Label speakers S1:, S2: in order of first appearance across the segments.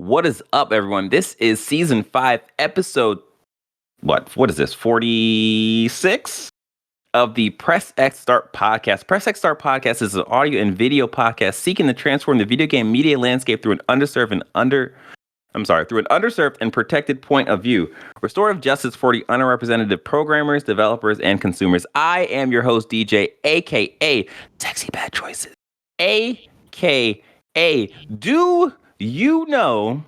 S1: What is up, everyone? This is season 5, episode what is this? 46 of the Press X Start podcast. Press X Start podcast is an audio and video podcast seeking to transform the video game media landscape through an underserved and protected point of view. Restorative justice for the underrepresented programmers, developers, and consumers. I am your host, DJ, aka Sexy Bad Choices, aka Do you know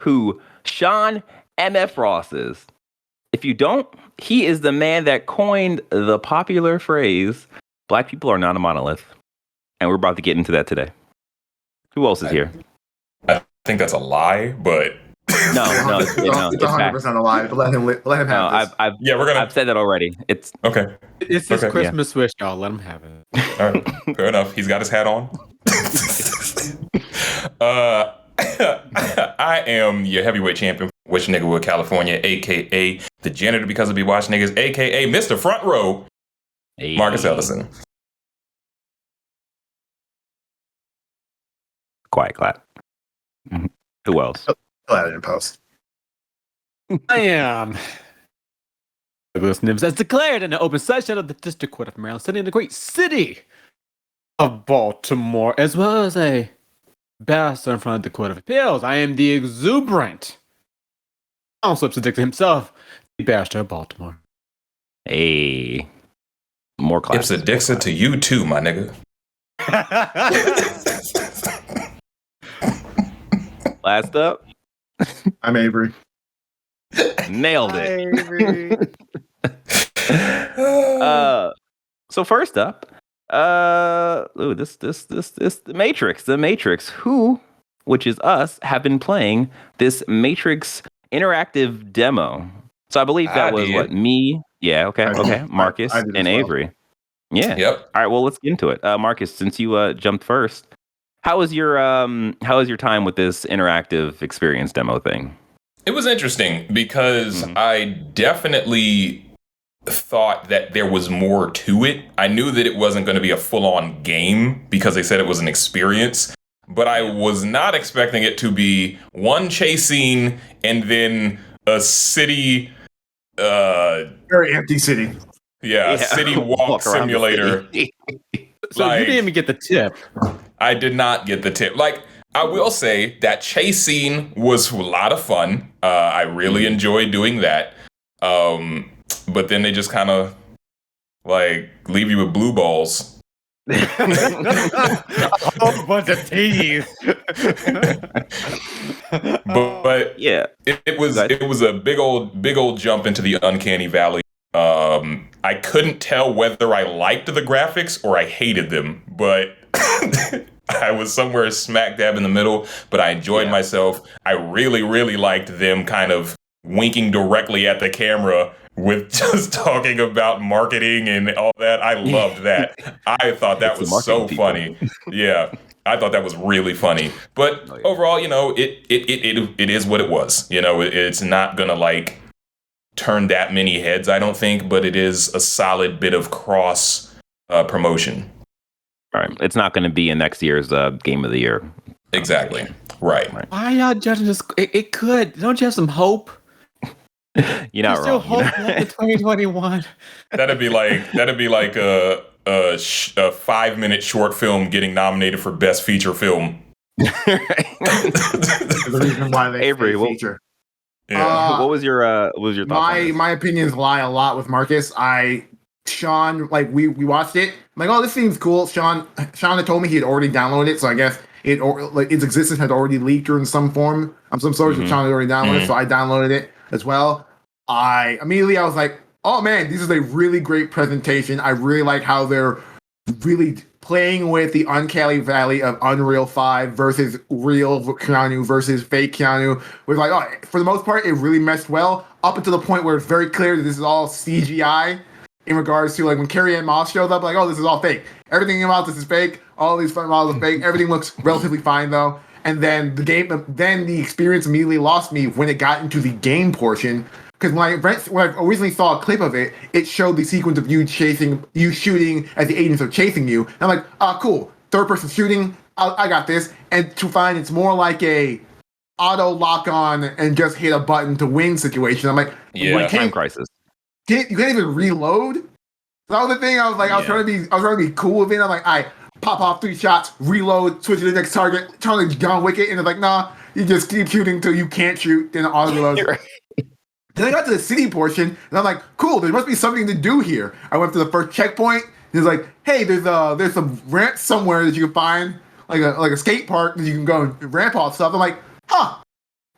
S1: who Sean MF Ross is? If you don't, he is the man that coined the popular phrase, "Black people are not a monolith." And we're about to get into that today. Who else is here?
S2: I think that's a lie, but...
S3: No, it's 100% a lie, but let him have this.
S1: I've said that already. It's
S2: okay.
S4: It's his Christmas wish, y'all. Let him have it.
S2: All right, fair enough. He's got his hat on. I am your heavyweight champion, Wish Nigga California, aka the janitor because of be watch niggas, aka Mr. Front Row, Marcus Ellison.
S1: Quiet clap. Who else?
S3: Glad I didn't post.
S4: I am Douglas Nibbs, as declared in the open session of the District Court of Maryland, sitting in the great city of Baltimore, as well as a bastard in front of the Court of Appeals. I am the exuberant, also addicted himself, the bastard of Baltimore.
S1: Hey, more class.
S2: It's addicted to you too, my nigga.
S1: Last up,
S3: I'm Avery.
S1: Nailed it.
S4: Avery.
S1: So first up, the Matrix, who, which is us, have been playing this Matrix interactive demo. So I believe that was what, me? Yeah, okay. Marcus and Avery. Yeah.
S2: Yep.
S1: All right, well, let's get into it. Marcus, since you jumped first, how was your time with this interactive experience demo thing?
S2: It was interesting because I definitely thought that there was more to it. I knew that it wasn't going to be a full-on game because they said it was an experience, but I was not expecting it to be one chase scene and then a city...
S3: very empty city.
S2: Yeah, a city walk simulator.
S4: So you didn't even get the tip.
S2: I did not get the tip. Like, I will say that chase scene was a lot of fun. I really enjoyed doing that. But then they just kind of like leave you with blue balls.
S4: A whole bunch of teeth.
S2: but
S1: yeah,
S2: it was a big old jump into the uncanny valley. I couldn't tell whether I liked the graphics or I hated them, but I was somewhere smack dab in the middle, but I enjoyed myself. I really, really liked them kind of winking directly at the camera with just talking about marketing and all that. I loved that. I thought that was so funny. Yeah, I thought that was really funny. But overall, you know, it is what it was. You know, it's not gonna like turn that many heads, I don't think, but it is a solid bit of cross promotion.
S1: All right, it's not going to be in next year's Game of the Year.
S2: Exactly. Right.
S4: Why y'all judging this? It could. Don't you have some hope?
S1: You're not
S4: still
S1: wrong.
S4: Hope in 2021.
S2: That'd be like a 5-minute short film getting nominated for Best Feature Film.
S3: The reason why they
S1: Avery,
S3: feature.
S1: What was your thoughts on this?
S3: My opinions lie a lot with Marcus. Sean, like we watched it. I'm like, oh, this seems cool. Sean had told me he had already downloaded it, so I guess its existence had already leaked or in some form. Some source Sean had already downloaded it, so I downloaded it as well. I was like, oh man, this is a really great presentation. I really like how they're really playing with the uncanny valley of Unreal 5 versus real Keanu versus fake Keanu. Was like, oh, for the most part, it really meshed well up until the point where it's very clear that this is all CGI. In regards to like when Carrie-Anne Moss shows up, like, oh, this is all fake. Everything about this is fake. All these fun models are fake. Everything looks relatively fine though. And then the experience immediately lost me when it got into the game portion. Because when I originally saw a clip of it, it showed the sequence of you shooting as the agents are chasing you. And I'm like, cool. Third person shooting. I got this. And to find it's more like a auto lock on and just hit a button to win situation. I'm like,
S2: Yeah.
S1: Time Crisis.
S3: you can't even reload. That was the thing. I was like, I was trying to be cool with it. I'm like, I pop off 3 shots, reload, switch to the next target, trying to John Wick it, and it's like, nah, you just keep shooting until you can't shoot, then auto reload.
S1: Right.
S3: Then I got to the city portion, and I'm like, cool, there must be something to do here. I went to the first checkpoint, and it's like, hey, there's some ramp somewhere that you can find, like a skate park that you can go and ramp off stuff. I'm like, huh,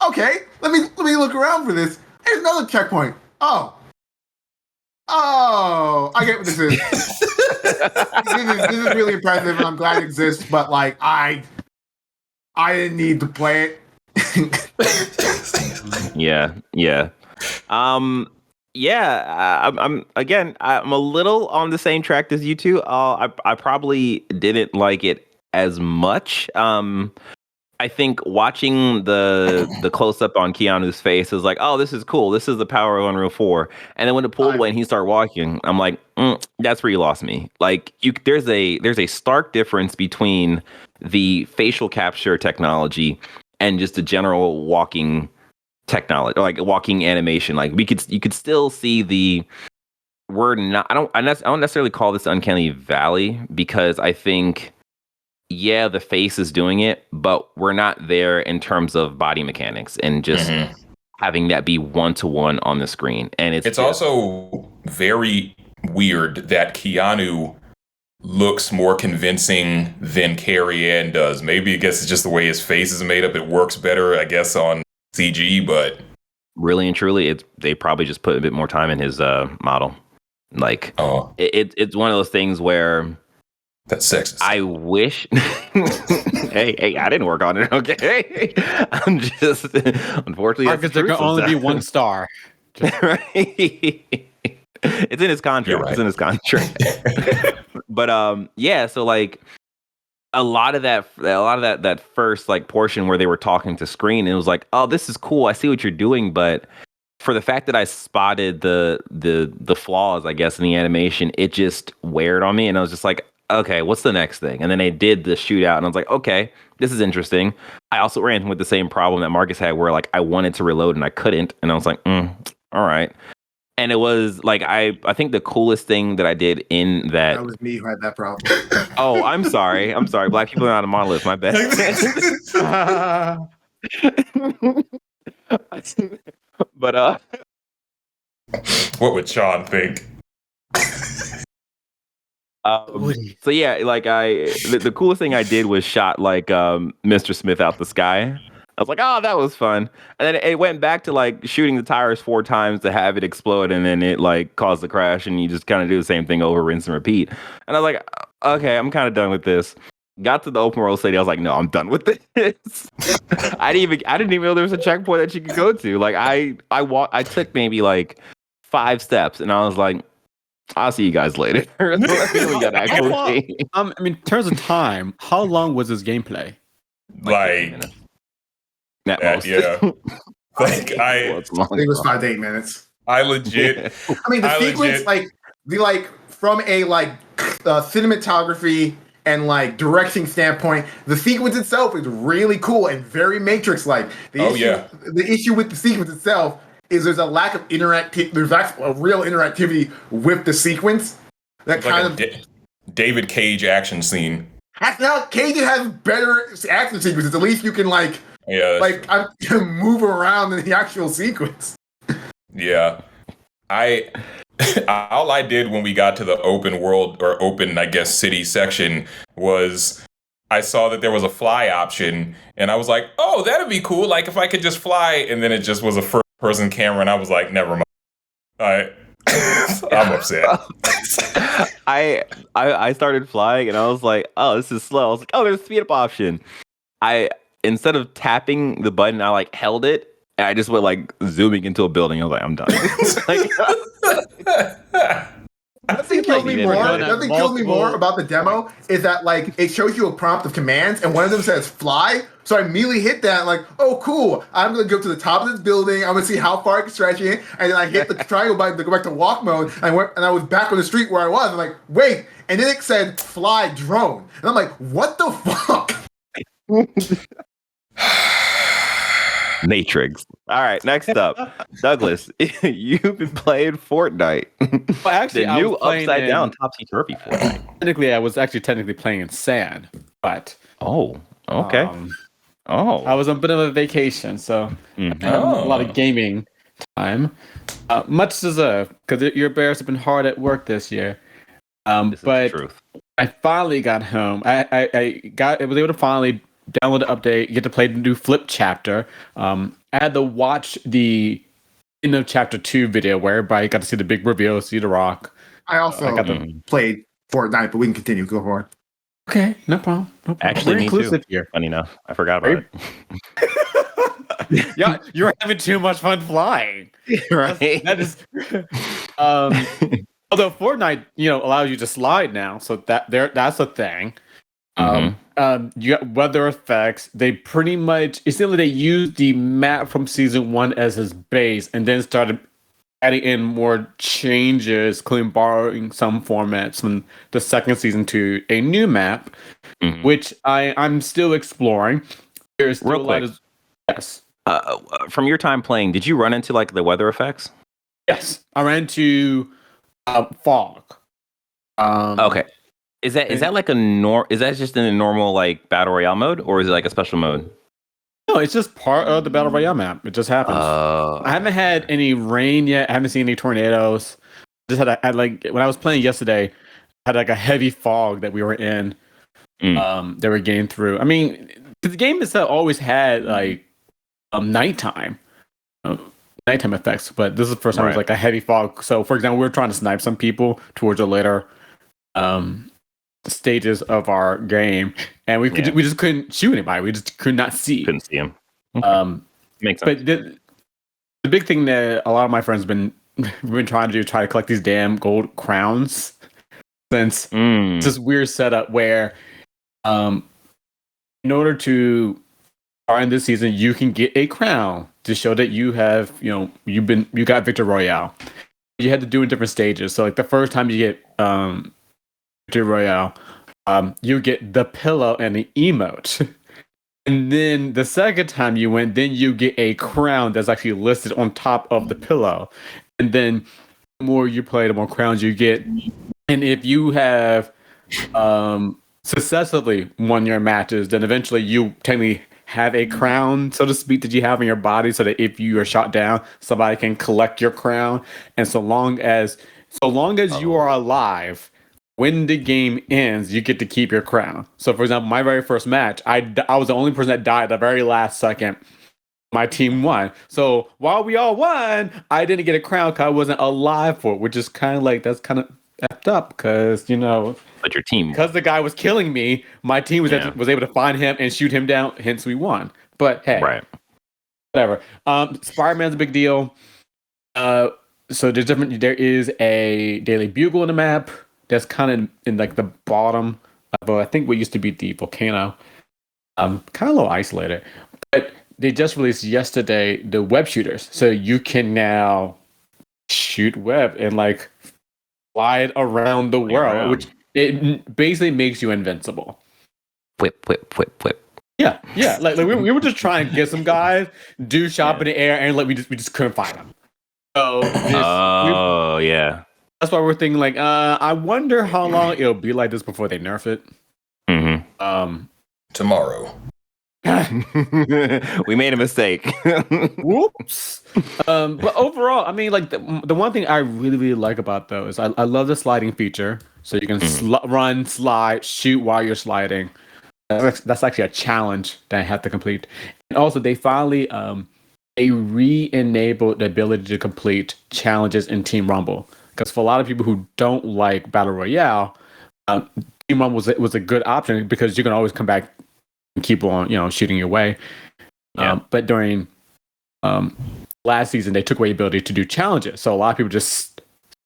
S3: okay, let me look around for this. There's another checkpoint. Oh, I get what this is. This is really impressive, and I'm glad it exists. But like, I didn't need to play it.
S1: Yeah. I'm a little on the same track as you two. I probably didn't like it as much. I think watching the close up on Keanu's face is like, oh, this is cool. This is the power of Unreal 4. And then when it pulled away and he started walking, I'm like, that's where you lost me. Like, there's a stark difference between the facial capture technology and just the general walking technology, like walking animation. Like you could still see the word. I don't necessarily call this Uncanny Valley because I think, yeah, the face is doing it, but we're not there in terms of body mechanics and just having that be 1-to-1 on the screen. And it's
S2: also very weird that Keanu looks more convincing than Carrie Ann does. Maybe I guess it's just the way his face is made up. It works better, I guess, on CG, but
S1: really and truly, they probably just put a bit more time in his model. Like, it's one of those things where
S2: that's sexist.
S1: I wish. hey, I didn't work on it. Okay, I'm just unfortunately.
S4: Because there can only be 1 star.
S1: Right. It's in his contract.
S2: Right.
S1: It's in his contract. But yeah. So like, a lot of that first like portion where they were talking to screen, it was like, oh, this is cool. I see what you're doing, but for the fact that I spotted the flaws, I guess, in the animation, it just weared on me, and I was just like, okay, what's the next thing? And then they did the shootout, and I was like, okay, this is interesting. I also ran with the same problem that Marcus had, where like I wanted to reload and I couldn't, and I was like, all right. And it was like I think the coolest thing that I did in
S3: That was me who had that problem.
S1: Oh, I'm sorry. Black people are not a monolith. My bad. But
S2: what would Sean think?
S1: So yeah, like the coolest thing I did was shot like Mr. Smith out the sky. I was like, oh, that was fun. And then it went back to like shooting the tires 4 times to have it explode, and then it like caused the crash, and you just kind of do the same thing over, rinse and repeat. And I was like, okay, I'm kind of done with this. Got to the open world city, I was like, no, I'm done with this. I didn't even know there was a checkpoint that you could go to. Like I took maybe like 5 steps, and I was like, I'll see you guys later. I
S4: mean, in terms of time, how long was this gameplay?
S2: Like yeah. Like I
S3: think it was 5 to 8 minutes.
S2: I legit.
S3: I mean, the sequence, from a cinematography and like directing standpoint, the sequence itself is really cool and very Matrix-like. The issue with the sequence itself is there's a lack of there's actually a real interactivity with the sequence. That kind of
S2: David Cage action scene.
S3: Now Cage has better action sequences. At least you can I can move around in the actual sequence.
S2: Yeah. All I did when we got to the open world or open, I guess, city section was I saw that there was a fly option, and I was like, oh, that'd be cool. Like if I could just fly, and then it just was a first person camera, and I was like, never mind. I'm upset.
S1: I started flying, and I was like, oh, this is slow. I was like, oh, there's a speed up option. Instead of tapping the button, I like held it, and I just went like zooming into a building. I was like, I'm done.
S3: Nothing kills me more about the demo is that like it shows you a prompt of commands, and one of them says fly. So I immediately hit that, like, oh cool, I'm gonna go to the top of this building, I'm gonna see how far I can stretch it, and then I hit the triangle button to go back to walk mode, and I was back on the street where I was. I'm like, wait, and then it said fly drone. And I'm like, what the fuck?
S1: Matrix. All right, next up, Douglas. You've been playing Fortnite.
S4: Well, actually,
S1: The
S4: I was
S1: new
S4: playing
S1: upside
S4: in,
S1: down topsy turvy Fortnite.
S4: Technically, I was actually technically playing in sand, but
S1: Oh, okay.
S4: I was on a bit of a vacation, so I had a lot of gaming time, much deserved, because your Bears have been hard at work this year.
S1: This is the
S4: But
S1: truth.
S4: I finally got home. I was able to finally download the update, get to play the new Flip chapter. I had to watch the end of chapter 2 video where everybody got to see the big reveal, see the rock.
S3: I also
S4: got the
S3: played Fortnite, but we can continue. Go for it.
S4: Okay, no problem. No problem.
S1: Actually,
S4: We're
S1: me
S4: inclusive
S1: too.
S4: here.
S1: Funny enough, I forgot about it.
S4: Yeah, you're having too much fun flying.
S1: Right.
S4: That is. Although Fortnite, allows you to slide now, so that's a thing. You got weather effects. They pretty much essentially they used the map from season 1 as his base, and then started adding in more changes, including borrowing some formats from the second season to a new map, which I'm still exploring. There's still
S1: Real
S4: a lot
S1: quick.
S4: of yes.
S1: From your time playing, did you run into like the weather effects?
S4: Yes, I ran into fog.
S1: Okay. Is that like is that just in a normal like battle royale mode, or is it like a special mode?
S4: No, it's just part of the battle royale map. It just happens. I haven't had any rain yet. I haven't seen any tornadoes. Just had like when I was playing yesterday, had like a heavy fog that we were in. That we're getting through. I mean, the game itself always had like nighttime effects, but this is the first time it was like a heavy fog. So, for example, we were trying to snipe some people towards the later stages of our game, and we just couldn't shoot anybody. We just could not see.
S1: Couldn't see him. Makes sense.
S4: But the big thing that a lot of my friends have been trying to do, try to collect these damn gold crowns, since it's this weird setup where in order to start in this season, you can get a crown to show that you have, you got Victor Royale. You had to do it in different stages. So like the first time you get Victor Royale, you get the pillow and the emote. And then the second time you went, then you get a crown that's actually listed on top of the pillow. And then the more you play, the more crowns you get. And if you have successively won your matches, then eventually you technically have a crown, so to speak, that you have in your body, so that if you are shot down, somebody can collect your crown. And so long as you are alive, when the game ends, you get to keep your crown. So, for example, my very first match, I was the only person that died at the very last second. My team won. So while we all won, I didn't get a crown because I wasn't alive for it, which is kind of like, that's kind of effed up because,
S1: but your team,
S4: because the guy was killing me, my team was able to find him and shoot him down, hence we won. But hey, whatever. Spider-Man's a big deal. So there is a Daily Bugle in the map that's kind of in like the bottom of I think what used to be the volcano. Kind of a little isolated. But they just released yesterday the web shooters. So you can now shoot web and like fly it around the world, which it basically makes you invincible.
S1: Whip.
S4: Yeah. Like we were just trying to get some guys, do shop in the air, and like we just couldn't find them. So that's why we're thinking like, I wonder how long it'll be like this before they nerf it.
S2: Tomorrow.
S1: We made a mistake.
S4: Whoops. But overall, I mean, like the one thing I really, really like about though is I love the sliding feature. So you can run, slide, shoot while you're sliding. That's actually a challenge that I have to complete. And also, they finally they re-enabled the ability to complete challenges in Team Rumble. Because for a lot of people who don't like Battle Royale, Team Rumble was a good option because you can always come back and keep on, shooting your way. But during last season, they took away the ability to do challenges. So a lot of people just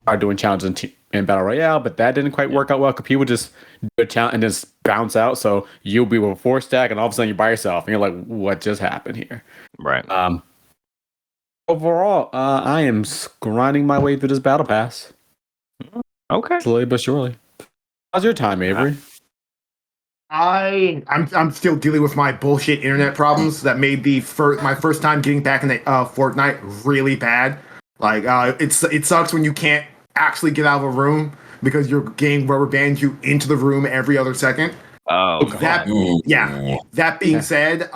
S4: are doing challenges in Battle Royale, but that didn't quite work out well because people just do a challenge and just bounce out. So you'll be with a 4-stack and all of a sudden you're by yourself and you're like, what just happened here?
S1: Right.
S4: Overall, I am grinding my way through this battle pass.
S1: Okay.
S4: Slowly but surely. How's your time, Avery?
S3: I'm still dealing with my bullshit internet problems that made my first time getting back in the Fortnite really bad. Like it sucks when you can't actually get out of a room because your game rubber bands you into the room every other second.
S1: Oh,
S3: That
S2: Ooh.
S3: yeah. That being said,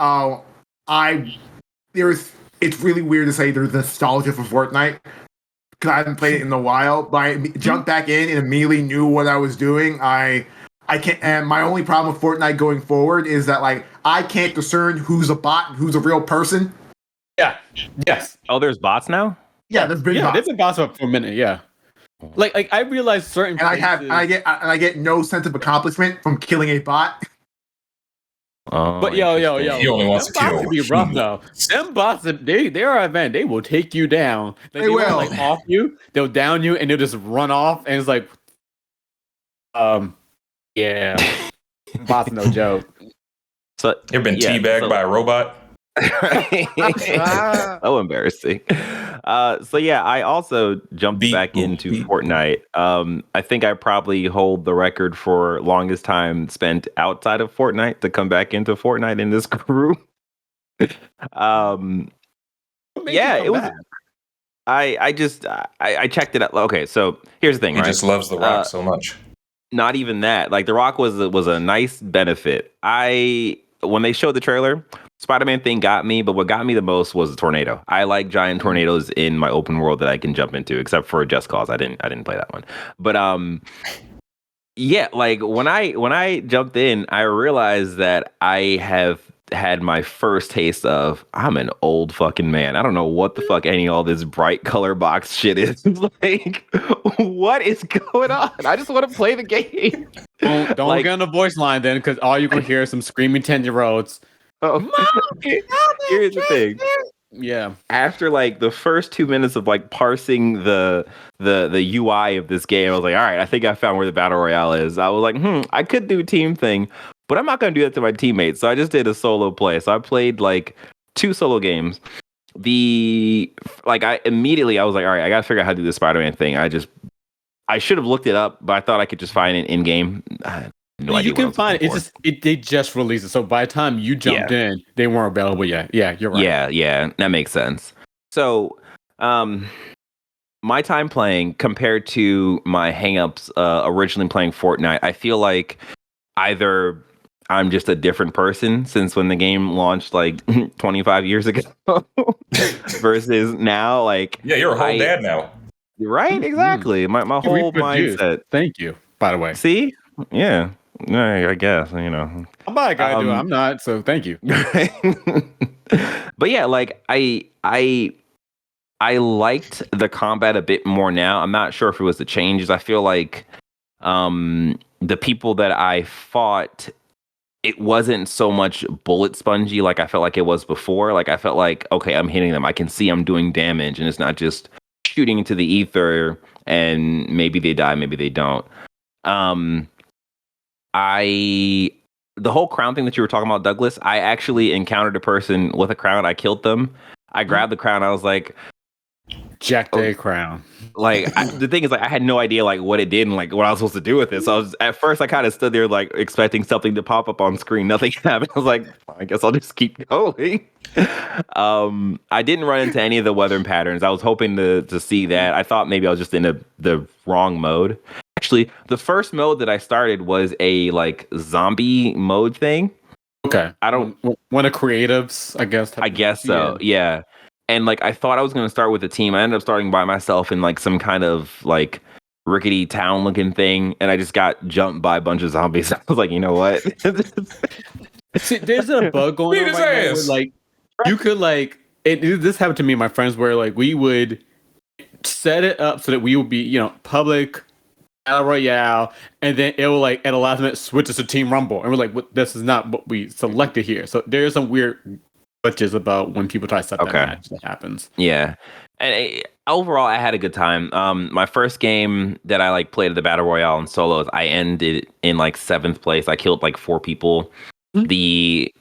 S3: it's really weird to say there's nostalgia for Fortnite because I haven't played it in a while. But I jumped back in and immediately knew what I was doing. I can't. And my only problem with Fortnite going forward is that like I can't discern who's a bot and who's a real person.
S4: Yeah. Yes.
S1: Oh, there's bots now?
S3: Yeah, there's big
S4: Yeah,
S3: bots.
S4: they've been bots up for a minute. Yeah. Like I realized certain.
S3: And I get no sense of accomplishment from killing a bot.
S1: Oh,
S4: But yo,
S2: He only wants to
S4: them bots
S2: kill
S4: can be rough
S2: humans.
S4: though. Them bots, they are advanced. They will take you down. Like,
S3: They will.
S4: won't, like off you. They'll down you, and they'll just run off. And it's like, yeah, bots no joke.
S1: So
S2: You've been teabagged by a robot.
S1: So embarrassing. So yeah, I also jumped back into Fortnite. I think I probably hold the record for longest time spent outside of Fortnite to come back into Fortnite in this group. Yeah, it was. I checked it out. Okay, so here's the thing.
S2: He
S1: right?
S2: just loves The Rock so much.
S1: Not even that. Like The Rock was a nice benefit. When they showed the trailer, Spider-Man thing got me, but what got me the most was the tornado. I like giant tornadoes in my open world that I can jump into, except for Just Cause. I didn't play that one. But yeah, like when I jumped in, I realized that I have had my first taste of I'm an old fucking man. I don't know what the fuck any of all this bright color box shit is. Like, what is going on? I just want to play the game.
S4: Don't
S1: Like-
S4: get on the voice line then, because all you can hear is some screaming 10-year-olds.
S1: Oh, here's the thing.
S4: Yeah.
S1: After like the first 2 minutes of like parsing the UI of this game, I was like, all right, I think I found where the battle royale is. I was like, I could do team thing, but I'm not gonna do that to my teammates. So I just did a solo play. So I played like 2 solo games. I was like, all right, I gotta figure out how to do the Spider-Man thing. I should have looked it up, but I thought I could just find it in game.
S4: You can find it. They just released it, so by the time you jumped in, they weren't available yet. Yeah, you're right.
S1: Yeah, that makes sense. So, my time playing compared to my hangups originally playing Fortnite, I feel like either I'm just a different person since when the game launched like 25 years ago versus now. Like,
S2: Yeah, you're a whole dad now.
S1: Right? Exactly. My whole mindset.
S4: Thank you, by the way.
S1: See? Yeah. I guess,
S4: I'm not a guy do it. I'm not, so thank you.
S1: But yeah, like I liked the combat a bit more now. I'm not sure if it was the changes. I feel like the people that I fought, it wasn't so much bullet spongy like I felt like it was before. Like I felt like, okay, I'm hitting them. I can see I'm doing damage, and it's not just shooting into the ether and maybe they die, maybe they don't. The whole crown thing that you were talking about, Douglas, I actually encountered a person with a crown. I killed them. I grabbed the crown. I was like,
S4: Jack Day crown.
S1: Like the thing is, like I had no idea like what it did and like what I was supposed to do with it. So at first I kind of stood there like expecting something to pop up on screen. Nothing happened. I was like, I guess I'll just keep going. I didn't run into any of the weather patterns. I was hoping to see that. I thought maybe I was just in the wrong mode. Actually, the first mode that I started was a like zombie mode thing.
S4: Okay.
S1: I don't.
S4: One of creatives, I guess.
S1: I guess so. Yeah. And like I thought I was gonna start with a team. I ended up starting by myself in like some kind of like rickety town looking thing, and I just got jumped by a bunch of zombies. I was like, you know what?
S4: See, there's a bug going on right now where, like you could like this happened to me and my friends where like we would set it up so that we would be public battle royale, and then it will like at the last minute switch us to team rumble, and we're like, this is not what we selected here. So there's some weird glitches about when people try to set that match that happens.
S1: Yeah. And overall I had a good time. My first game that I like played at the battle royale in solos, I ended in like 7th place. I killed like 4 people. The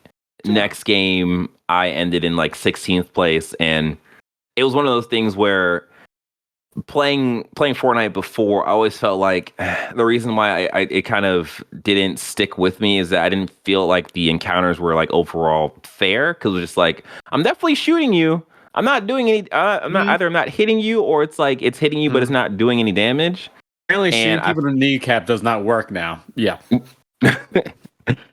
S1: next game I ended in like 16th place, and it was one of those things where playing Fortnite before, I always felt like the reason why it kind of didn't stick with me is that I didn't feel like the encounters were like overall fair, because it was just like, I'm definitely shooting you. I'm not doing any. I'm not hitting you, or it's like it's hitting you, but it's not doing any damage.
S4: Apparently,
S1: And
S4: shooting people in the kneecap does not work now. Yeah.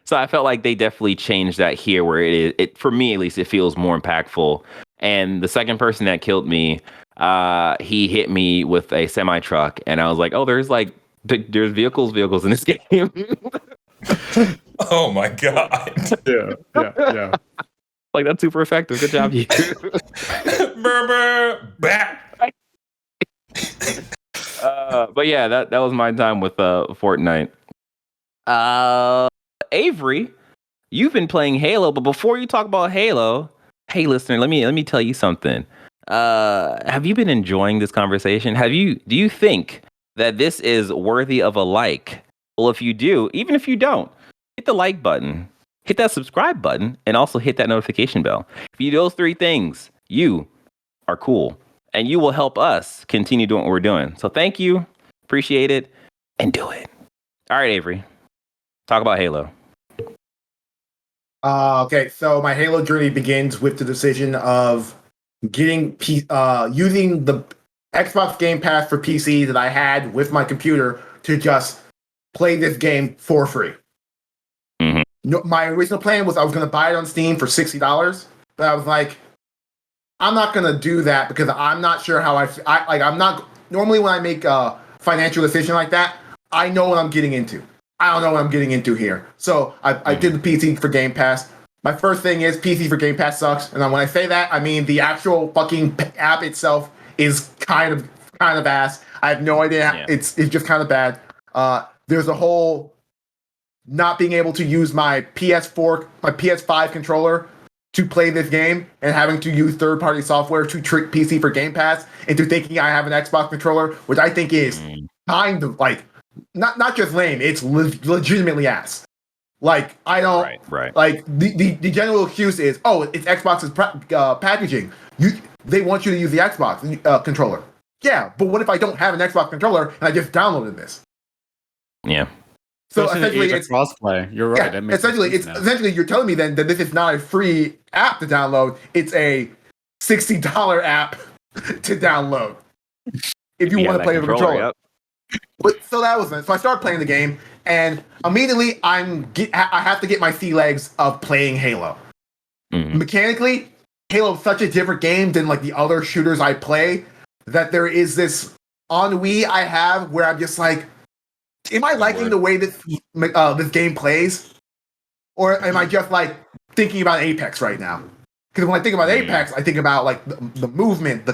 S1: So I felt like they definitely changed that here, where it for me at least, it feels more impactful. And the second person that killed me, he hit me with a semi truck, and I was like, oh, there's vehicles in this game.
S2: Oh my god.
S4: Yeah.
S1: Like, that's super effective. Good job, you.
S2: Back.
S1: But yeah, that was my time with Fortnite. Avery, you've been playing Halo, but before you talk about Halo, hey listener, let me tell you something. Have you been enjoying this conversation? Do you think that this is worthy of a like? Well, if you do, even if you don't, hit the like button, hit that subscribe button, and also hit that notification bell. If you do those three things, you are cool, and you will help us continue doing what we're doing. So thank you, appreciate it, and do it. All right, Avery, talk about Halo.
S3: Okay, so my Halo journey begins with the decision of using the Xbox Game Pass for PC that I had with my computer to just play this game for free.
S1: Mm-hmm.
S3: No, my original plan was I was going to buy it on Steam for $60, but I was like, I'm not going to do that because I'm not sure how I'm not normally when I make a financial decision like that, I know what I'm getting into. I don't know what I'm getting into here. So I did the PC for Game Pass. My first thing is PC for Game Pass sucks. And then when I say that, I mean the actual fucking app itself is kind of ass. I have no idea. Yeah. It's just kind of bad. There's a whole not being able to use my PS5 controller to play this game and having to use third-party software to trick PC for Game Pass into thinking I have an Xbox controller, which I think is kind of like not just lame, it's legitimately ass. Like, I don't
S1: right.
S3: Like the general excuse is, oh, it's Xbox's packaging. They want you to use the Xbox controller. Yeah, but what if I don't have an Xbox controller and I just downloaded this?
S1: Yeah.
S3: So essentially, it's
S4: crossplay. You're right.
S3: Yeah, essentially you're telling me then that this is not a free app to download. It's a $60 app to download if you want to play with a controller. Yep. But so that was it. So I started playing the game, and immediately I have to get my sea legs of playing Halo. Mm-hmm. Mechanically, Halo is such a different game than like the other shooters I play that there is this ennui I have where I'm just like, am I liking the way this game plays, or am I just like thinking about Apex right now? Because when I think about Apex, I think about like the movement, the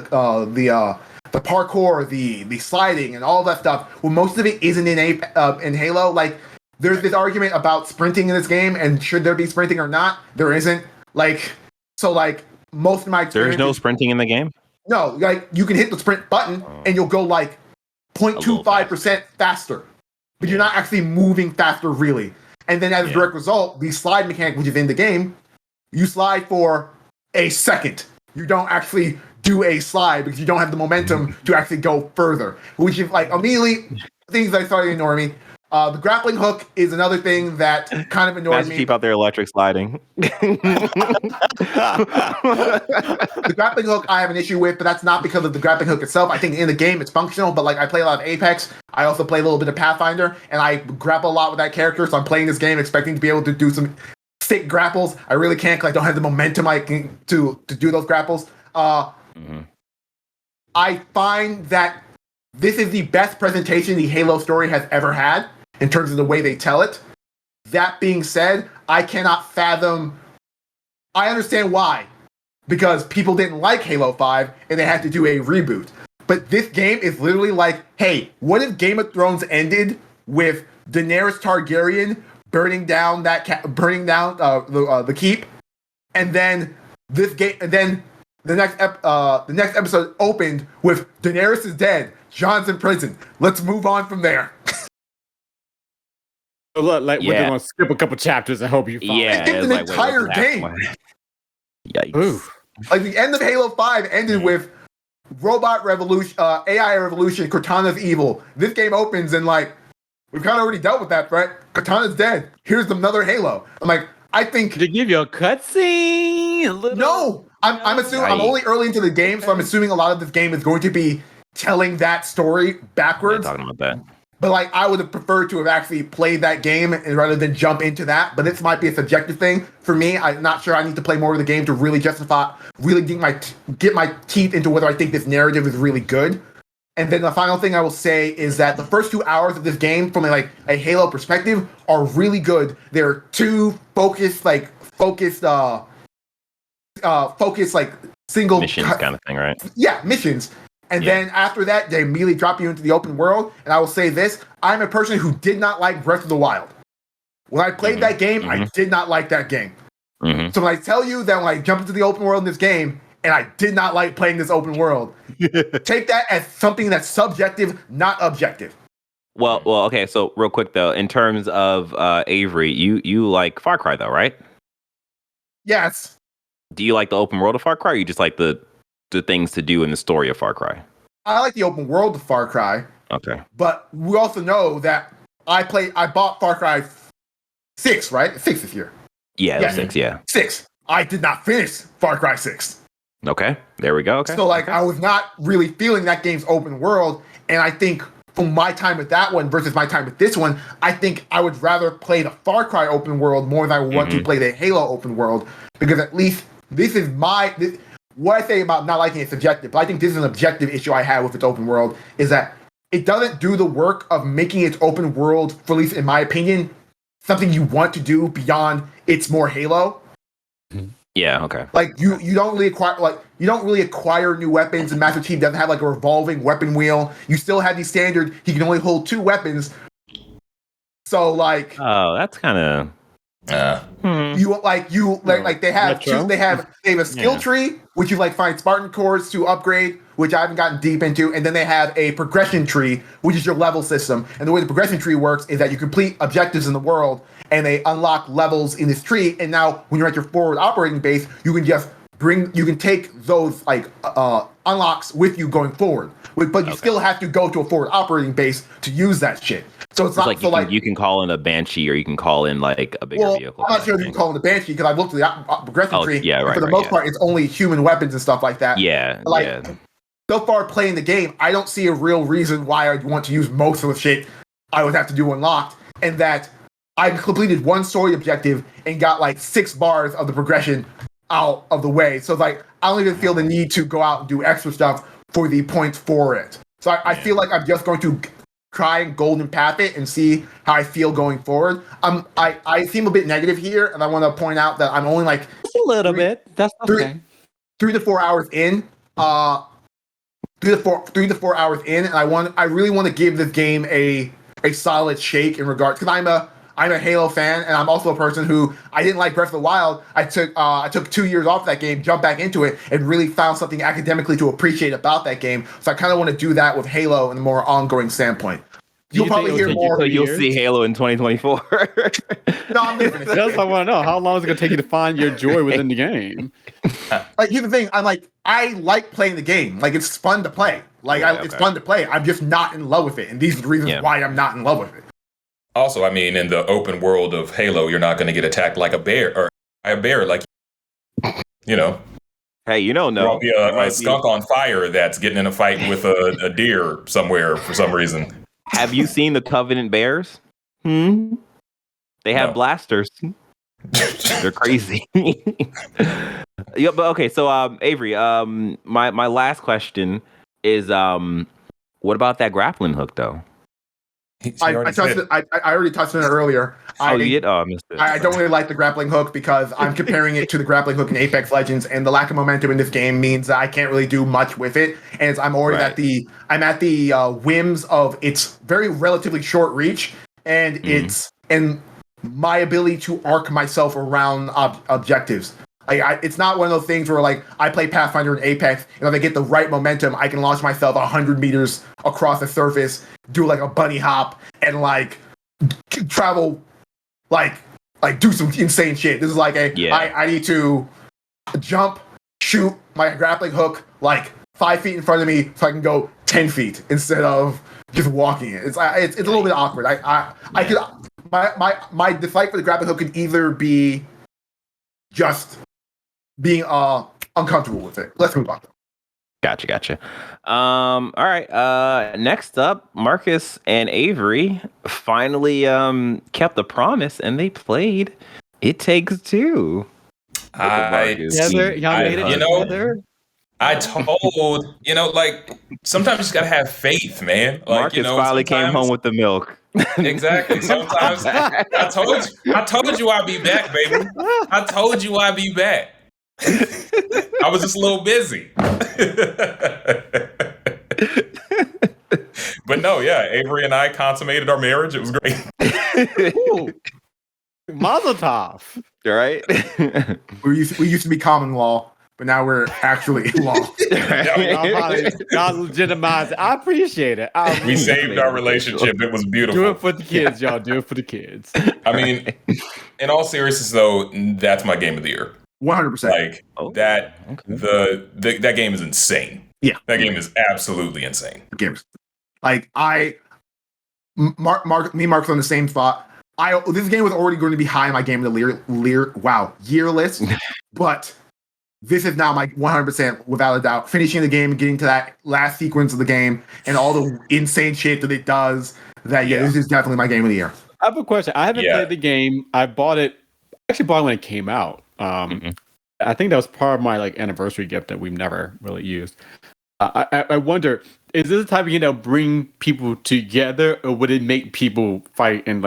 S3: parkour, the sliding, and all that stuff. Well, most of it isn't in Halo. Like, there's this argument about sprinting in this game, and should there be sprinting or not? There isn't. Like, so like most of my experience,
S1: there's no sprinting in the game.
S3: No, like you can hit the sprint button and you'll go like 0.25% faster, but you're not actually moving faster really. And then as a direct result, the slide mechanic, which is in the game, you slide for a second. You don't actually do a slide because you don't have the momentum to actually go further, which is like immediately things that started to annoy me. The grappling hook is another thing that kind of annoys me.
S1: Keep out their electric sliding.
S3: The grappling hook I have an issue with, but that's not because of the grappling hook itself. I think in the game it's functional, but like I play a lot of Apex. I also play a little bit of Pathfinder, and I grapple a lot with that character, so I'm playing this game expecting to be able to do some sick grapples. I really can't because I don't have the momentum to do those grapples. I find that this is the best presentation the Halo story has ever had in terms of the way they tell it. That being said, I cannot fathom. I understand why, because people didn't like Halo 5 and they had to do a reboot. But this game is literally like, hey, what if Game of Thrones ended with Daenerys Targaryen burning down the keep, and then this game, and then the next episode opened with Daenerys is dead, Jon's in prison. Let's move on from there.
S4: Look, like we're gonna skip a couple chapters. I hope you follow.
S3: Yeah, it's an entire game.
S1: Yikes!
S3: Ooh. Like the end of Halo 5 ended with robot revolution, AI revolution, Cortana's evil. This game opens and like, we've kind of already dealt with that, right? Cortana's dead. Here's another Halo. I'm like, I think.
S4: Did it give you a cutscene?
S3: No, I'm assuming I'm only early into the game, so I'm assuming a lot of this game is going to be telling that story backwards.
S1: Talking about that.
S3: But like, I would have preferred to have actually played that game and rather than jump into that. But this might be a subjective thing for me. I'm not sure I need to play more of the game to really justify, really get my teeth into whether I think this narrative is really good. And then the final thing I will say is that the first 2 hours of this game, from a Halo perspective, are really good. They're two focused single
S1: missions kind of thing, right?
S3: Yeah, missions. And then after that, they immediately drop you into the open world. And I will say this, I'm a person who did not like Breath of the Wild. When I played that game, I did not like that game. So when I tell you that when I jump into the open world in this game, and I did not like playing this open world, take that as something that's subjective, not objective.
S1: Well, okay. So real quick though, in terms of Avery, you like Far Cry though, right?
S3: Yes.
S1: Do you like the open world of Far Cry, or you just like the things to do in the story of Far Cry?
S3: I like the open world of Far Cry.
S1: Okay.
S3: But we also know that I bought Far Cry 6, right? 6 this year.
S1: Yeah, 6, yeah.
S3: 6. I did not finish Far Cry 6.
S1: Okay, there we go. Okay.
S3: So I was not really feeling that game's open world, and I think from my time with that one versus my time with this one, I think I would rather play the Far Cry open world more than I would want to play the Halo open world, because at least this is what I say about not liking it subjective, but I think this is an objective issue I have with its open world, is that it doesn't do the work of making its open world, for at least in my opinion, something you want to do beyond it's more Halo.
S1: Yeah, okay.
S3: Like you don't really acquire new weapons, and Master Chief doesn't have like a revolving weapon wheel. You still have the standard, he can only hold 2 weapons. So like,
S1: oh, that's kind of
S3: they have a skill tree, which you find Spartan cores to upgrade, which I haven't gotten deep into, and then they have a progression tree, which is your level system. And the way the progression tree works is that you complete objectives in the world, and they unlock levels in this tree. And now, when you're at your forward operating base, you can take those unlocks with you going forward. But you still have to go to a forward operating base to use that shit. So it's not
S1: you can call in a Banshee, or you can call in a bigger vehicle.
S3: I'm not sure if you can call in the Banshee, because I've looked at the progression tree. Yeah, right, for the most part, it's only human weapons and stuff like that.
S1: Yeah,
S3: so far playing the game, I don't see a real reason why I'd want to use most of the shit I would have to do unlocked, and that I completed one story objective and got 6 bars of the progression out of the way. So I don't even feel the need to go out and do extra stuff for the points for it. So I feel like I'm just going to try and golden path it and see how I feel going forward. I seem a bit negative here, and I want to point out that I'm only
S4: a little bit. That's okay.
S3: 3 to 4 hours in. 3 to 4 hours in, and I really want to give this game a solid shake in regards, because I'm a Halo fan, and I'm also a person who I didn't like Breath of the Wild. I took 2 years off that game, jumped back into it, and really found something academically to appreciate about that game. So I kind of want to do that with Halo in a more ongoing standpoint. You'll probably hear more.
S1: So you'll see Halo in 2024.
S3: No, I'm different.
S4: That's what I want to know. How long is it going to take you to find your joy within the game?
S3: Here's the thing. I like playing the game. It's fun to play. It's fun to play. I'm just not in love with it, and these are the reasons why I'm not in love with it.
S2: Also, in the open world of Halo, you're not going to get attacked like a bear, or a bear,
S1: Hey, you don't know.
S2: A skunk on fire that's getting in a fight with a deer somewhere for some reason.
S1: Have you seen the Covenant Bears? They have blasters. They're crazy. Yeah, but okay. So, Avery, my last question is, what about that grappling hook, though?
S3: I already touched on it earlier.
S1: You did? Oh, I missed it.
S3: I don't really like the grappling hook, because I'm comparing it to the grappling hook in Apex Legends, and the lack of momentum in this game means that I can't really do much with it. And I'm already at the whims of its very relatively short reach, and and my ability to arc myself around objectives. It's not one of those things where I play Pathfinder in Apex, and if I get the right momentum, I can launch myself 100 meters across the surface, do a bunny hop, and travel, do some insane shit. This is I need to jump, shoot my grappling hook 5 feet in front of me so I can go 10 feet instead of just walking it. It's a little bit awkward. I could my dislike for the grappling hook could either be just being uncomfortable with it. Let's move on.
S1: Gotcha. All right. Next up, Marcus and Avery finally kept the promise and they played It Takes Two.
S4: Y'all made it together.
S2: I told, like, sometimes you just gotta have faith, man. Like,
S1: Marcus finally came home with the milk.
S2: Exactly. Sometimes I told you I'd be back, baby. I told you I'd be back. I was just a little busy. But no, yeah, Avery and I consummated our marriage. It was great.
S4: Ooh. Mazel tov.
S1: All right.
S3: We used to be common law, but now we're actually law.
S4: Y'all legitimize it. I appreciate it.
S2: We saved our relationship. It was beautiful.
S4: Do it for the kids, y'all. Do it for the kids.
S2: I mean, in all seriousness, though, that's my game of the year.
S3: 100%.
S2: Like that game is insane.
S3: Yeah,
S2: that game is absolutely insane.
S3: Games like Mark's on the same thought. This game was already going to be high in my game of the year list, but this is now my 100% without a doubt. Finishing the game and getting to that last sequence of the game and all the insane shit that it does. This is definitely my game of the year.
S4: I have a question. I haven't played the game. I bought it. I actually bought it when it came out. I think that was part of my anniversary gift that we've never really used. I wonder, is this the type of game that'll bring people together, or would it make people fight and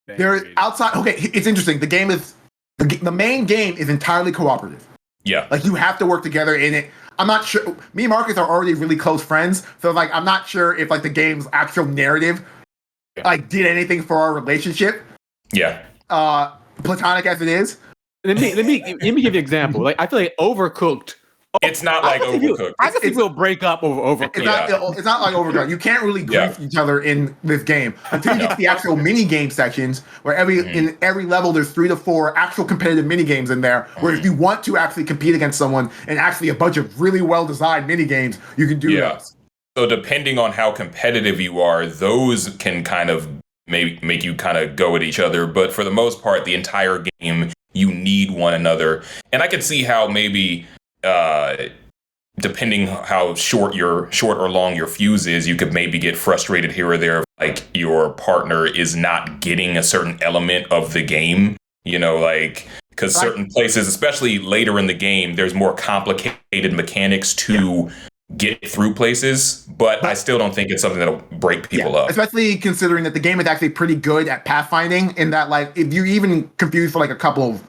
S3: There's outside. Okay, it's interesting. The game is the main game is entirely cooperative.
S2: Yeah,
S3: you have to work together in it. I'm not sure. Me and Marcus are already really close friends, so I'm not sure if the game's actual narrative did anything for our relationship.
S2: Yeah.
S3: Platonic as it is.
S4: Let me give you an example. I feel like Overcooked.
S2: It's not like Overcooked.
S4: I can see people break up over Overcooked.
S3: It's not like Overcooked. You can't really grief each other in this game until you get to the actual mini game sections, where in every level there's 3 to 4 actual competitive mini games in there. Where if you want to actually compete against someone and actually a bunch of really well designed mini games, you can do those.
S2: So depending on how competitive you are, those can kind of make you kind of go at each other. But for the most part, the entire game, you need one another. And I can see how maybe depending how short or long your fuse is, you could maybe get frustrated here or there if your partner is not getting a certain element of the game, because certain places, especially later in the game, there's more complicated mechanics to get through places, but I still don't think it's something that'll break people up.
S3: Especially considering that the game is actually pretty good at pathfinding, in that if you're even confused for a couple of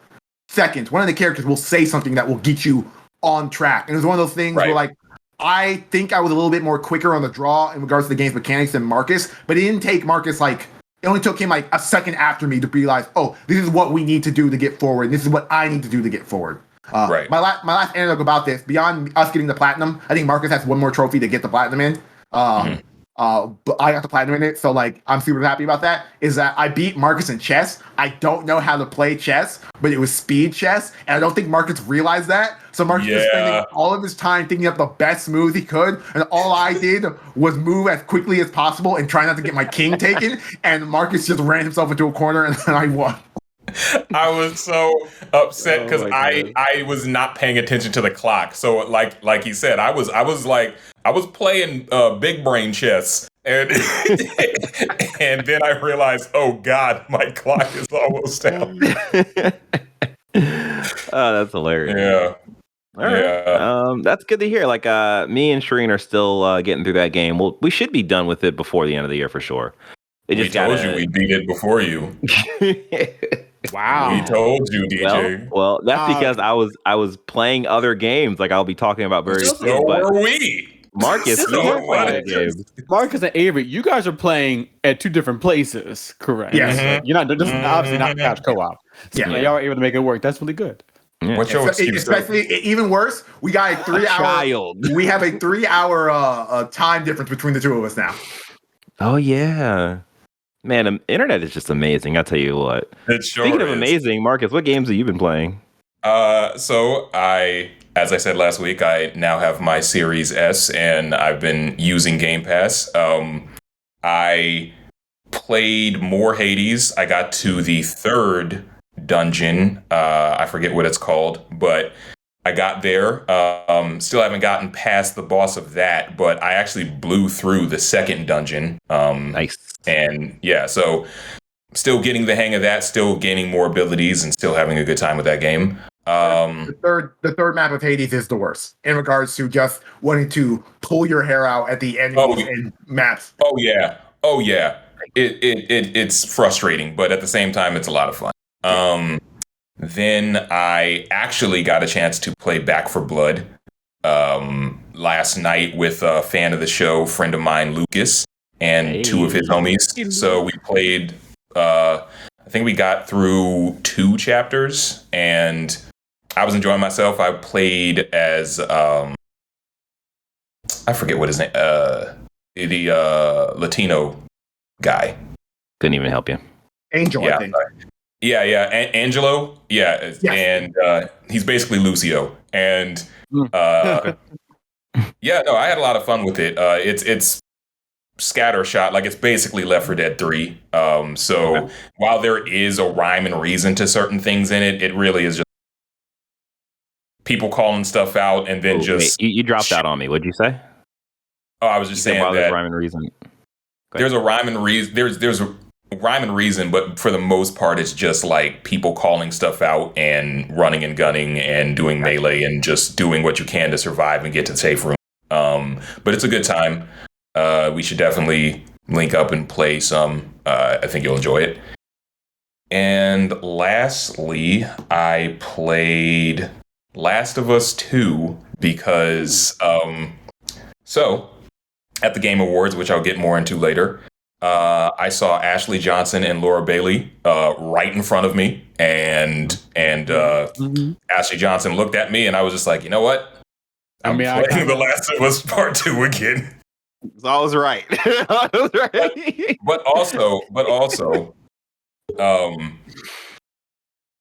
S3: seconds, one of the characters will say something that will get you on track. And it was one of those things where I think I was a little bit more quicker on the draw in regards to the game's mechanics than Marcus, but it didn't take Marcus it only took him a second after me to realize, oh, this is what we need to do to get forward. This is what I need to do to get forward. My last anecdote about this, beyond us getting the platinum, I think Marcus has one more trophy to get the platinum in. But I got the platinum in it, so I'm super happy about that. Is that I beat Marcus in chess. I don't know how to play chess, but it was speed chess, and I don't think Marcus realized that. So Marcus was spending all of his time thinking up the best moves he could, and all I did was move as quickly as possible and try not to get my king taken. And Marcus just ran himself into a corner, and then I won.
S2: I was so upset because I was not paying attention to the clock. So like he said, I was playing big brain chess, and and then I realized, oh God, my clock is almost down.
S1: Oh, that's hilarious.
S2: Yeah.
S1: All right. Yeah. That's good to hear. Me and Shireen are still getting through that game. We should be done with it before the end of the year for sure.
S2: We told you we beat it before you.
S4: Wow.
S2: We told you, DJ.
S1: Well, that's because I was playing other games. I'll be talking about various things.
S2: So were we.
S1: Marcus,
S4: Marcus and Avery, you guys are playing at 2 different places, correct?
S3: Yes.
S2: Mm-hmm.
S4: You're not obviously not couch co-op. So
S3: Yeah.
S4: y'all are able to make it work. That's really good.
S1: Yeah.
S2: What's your excuse?
S3: Especially even worse, we got a 3-hour. We have a 3-hour time difference between the two of us now.
S1: Oh yeah. Man, the internet is just amazing. I'll tell you what.
S2: It sure
S1: Speaking of
S2: is.
S1: amazing, Marcus, what games have you been playing?
S2: So I as I said last week, I now have my Series S, and I've been using Game Pass. I played more Hades. I got to the third dungeon. I forget what it's called, but I got there. Still haven't gotten past the boss of that, but I actually blew through the second dungeon.
S1: Nice.
S2: And yeah, so still getting the hang of that, still gaining more abilities, and still having a good time with that game.
S3: The third map of Hades is the worst in regards to just wanting to pull your hair out at the end and maps.
S2: Oh yeah. It's frustrating, but at the same time, it's a lot of fun. Then I actually got a chance to play Back for Blood last night with a fan of the show, friend of mine, Lucas, and two of his homies. So we played. I think we got through 2 chapters, and I was enjoying myself. I played as I forget what his name, the Latino guy.
S1: Couldn't even help you.
S3: Angel,
S2: Yeah,
S3: I think.
S2: yeah. Angelo. Yeah,
S3: Yes.
S2: and he's basically Lucio. And yeah, no, I had a lot of fun with it. It's scattershot, like it's basically Left 4 Dead 3. So while there is a rhyme and reason to certain things in it, it really is just people calling stuff out and then just.
S1: Wait, you dropped out on me. What'd you say?
S2: Oh, I was just saying
S1: while
S2: that
S1: there's rhyme and reason.
S2: there's a rhyme and reason. There's a rhyme and reason, but for the most part, it's just like people calling stuff out and running and gunning and doing melee and just doing what you can to survive and get to the safe room. But it's a good time. We should definitely link up and play some. I think you'll enjoy it. And lastly, I played Last of Us 2 because so at the Game Awards, which I'll get more into later, I saw Ashley Johnson and Laura Bailey right in front of me, and Ashley Johnson looked at me, and I was just like, you know what? I'm playing The Last of Us Part 2 again.
S1: I was right. I was right.
S2: But also,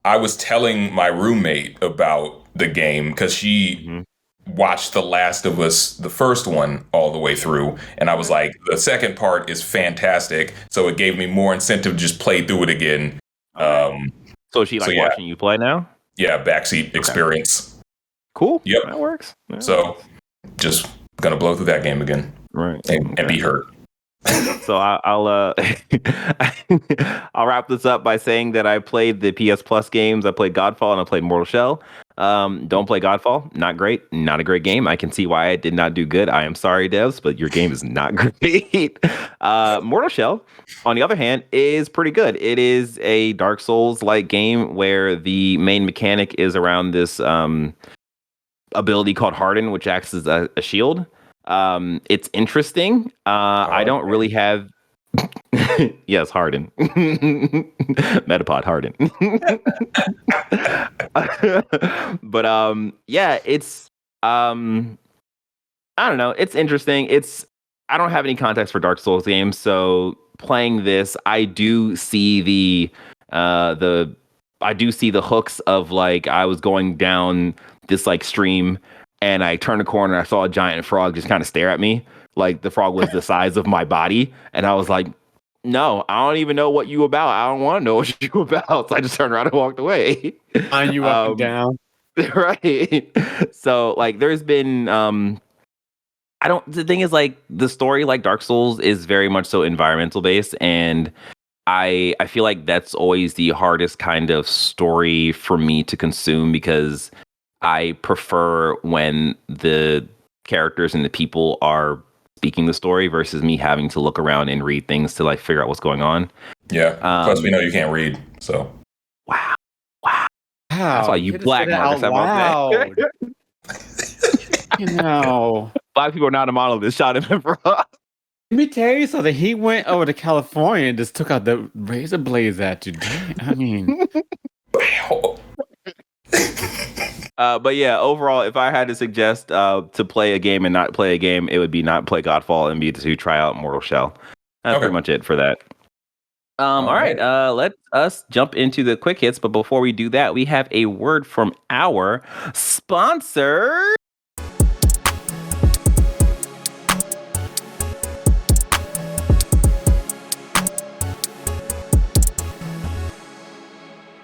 S2: I was telling my roommate about the game because she watched The Last of Us, the first one, all the way through. And I was like, the second part is fantastic. So it gave me more incentive to just play through it again.
S1: So is she watching you play now?
S2: Yeah, backseat experience.
S1: Cool.
S2: Yep.
S1: That works.
S2: So just gonna blow through that game again.
S1: Right.
S2: And be hurt.
S1: So I'll I'll wrap this up by saying that I played the PS Plus games. I played Godfall and I played Mortal Shell. Don't play Godfall. Not great. Not a great game. I can see why it did not do good. I am sorry, devs, but your game is not great. Mortal Shell, on the other hand, is pretty good. It is a Dark Souls-like game where the main mechanic is around this ability called Harden, which acts as a shield. It's interesting. I don't really have. Yes, Harden. Metapod Harden. But yeah, it's I don't know. It's interesting. I don't have any context for Dark Souls games, so playing this, I do see the hooks of like I was going down this like stream and I turned a corner and I saw a giant frog just kind of stare at me. Like the frog was the size of my body. And I was like, no, I don't even know what you about. I don't want to know what you about. So I just turned around and walked away.
S4: On you up and down.
S1: Right. So like there's been the thing is like the story like Dark Souls is very much so environmental based, and I feel like that's always the hardest kind of story for me to consume because I prefer when the characters and the people are speaking the story versus me having to look around and read things to like figure out what's going on.
S2: Yeah. Plus, we know you can't read, so.
S1: Wow. That's why you black Marcus.
S4: Loud. You know,
S1: Black people are not a monolith. Shot him in front.
S4: let me tell you something. He went over to California and just took out the razor blades at you. I mean,
S1: but yeah, overall, if I had to suggest to play a game and not play a game, it would be not play Godfall and be to try out Mortal Shell. That's pretty much it for that. All right. Let us jump into the quick hits. But before we do that, we have a word from our sponsor.